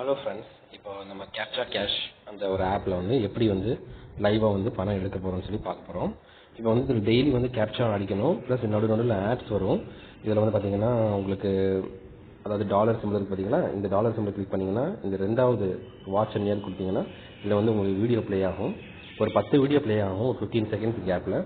Hello friends, இப்போ நம்ம captcha cash அந்த ஒரு ஆப்பில் வந்து எப்படி வந்து லைவாக வந்து பணம் எடுக்க போகிறோம்னு சொல்லி பார்க்க போகிறோம். இப்போ வந்து டெய்லி வந்து கேப்சா அடிக்கணும், ப்ளஸ் நடுவில் ஆட்ஸ் வரும். இதில் வந்து பார்த்தீங்கன்னா உங்களுக்கு அதாவது டாலர் சிம்பிள் இருக்குது பார்த்தீங்கன்னா, இந்த டாலர் சிம்பிள் கிளிக் பண்ணிங்கன்னா இந்த ரெண்டாவது வாட்ச் அண்ட் இயர் கொடுத்தீங்கன்னா இதில் வந்து உங்களுக்கு வீடியோ ப்ளே ஆகும். ஒரு 10 வீடியோ ப்ளே ஆகும் ஒரு 15 செகண்ட்ஸ் கேப்பில்.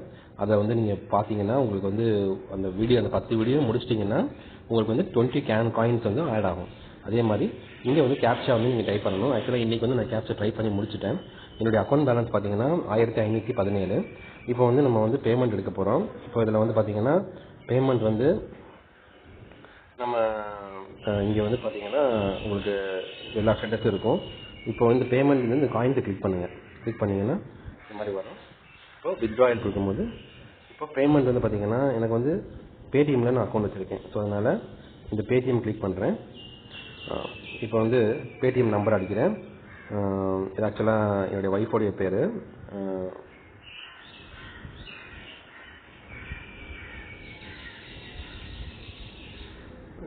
அதை வந்து நீங்கள் பார்த்தீங்கன்னா உங்களுக்கு வந்து அந்த 10 வீடியோ முடிச்சிட்டிங்கன்னா உங்களுக்கு வந்து 20 காயின்ஸ் வந்து ஆட் ஆகும். அதே மாதிரி இங்கே வந்து கேப்சா வந்து நீங்கள் டைப் பண்ணணும். ஆக்சுவலாக இன்றைக்கி வந்து நான் கேப்சா ட்ரை பண்ணி முடிச்சிட்டேன். என்னுடைய அக்கௌண்ட் பேலன்ஸ் பார்த்தீங்கன்னா 1517. இப்போ வந்து நம்ம வந்து பேமெண்ட் எடுக்க போகிறோம். இப்போ இதில் வந்து பார்த்தீங்கன்னா பேமெண்ட் வந்து நம்ம இங்கே வந்து பார்த்தீங்கன்னா உங்களுக்கு எல்லா ஸ்டேட்டஸும் இருக்கும். இப்போ வந்து பேமெண்ட் வந்து இந்த காயின்ஸை கிளிக் பண்ணுங்கள். கிளிக் பண்ணிங்கன்னா இந்த மாதிரி வரும். இப்போ வித்ட்ராயல் கொடுக்கும்போது இப்போ பேமெண்ட் வந்து பார்த்தீங்கன்னா எனக்கு வந்து பேடிஎம்மில் நான் அக்கௌண்ட் வச்சுருக்கேன். ஸோ அதனால் இந்த பேடிஎம் கிளிக் பண்ணுறேன். இப்போ வந்து பேடிஎம் நம்பர் அடிக்கிறேன். இது ஆக்சுவலாக என்னுடைய ஒய்ஃபோடைய பேர்.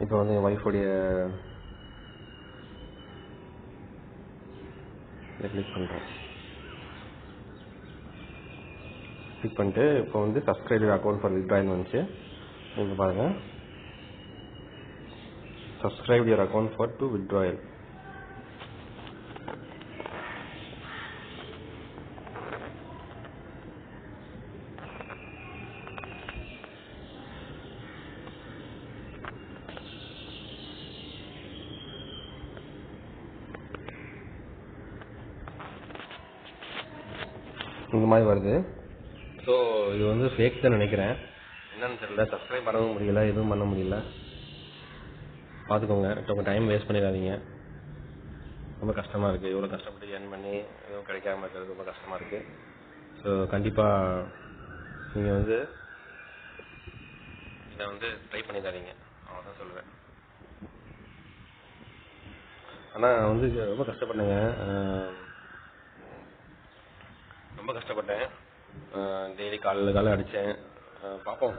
இப்போ வந்து என் ஒய்ஃபோடைய கிளிக் பண்ணுறேன். கிளிக் பண்ணிட்டு இப்போ வந்து subscribe your account for withdrawal வந்துச்சு. நீங்கள் பாருங்கள், subscribe your account for to withdrawal. இந்த மாதிரி வருது. ஸோ இது வந்து ஃபேக் தான் நினைக்கிறேன். என்னன்னு தெரியல, சப்ஸ்கிரைப் பண்ணவும் முடியல, எதுவும் பண்ண முடியல. பார்த்துக்கோங்க, உங்கள் டைம் வேஸ்ட் பண்ணிடாதீங்க. ரொம்ப கஷ்டமாக இருக்குது. இவ்வளோ கஷ்டப்பட்டு ஏர்ன் பண்ணி எதுவும் கிடைக்காம இருக்கிறது ரொம்ப கஷ்டமாக இருக்குது. ஸோ கண்டிப்பாக நீங்கள் வந்து இதை வந்து ட்ரை பண்ணிடாதீங்க, அவ்வளோதான் சொல்லுவேன். ஆனால் வந்து ரொம்ப கஷ்டப்பட்டேங்க, ரொம்ப கஷ்டப்பட்டேன். டெய்லி காலையில் அடித்தேன். பார்ப்போம்,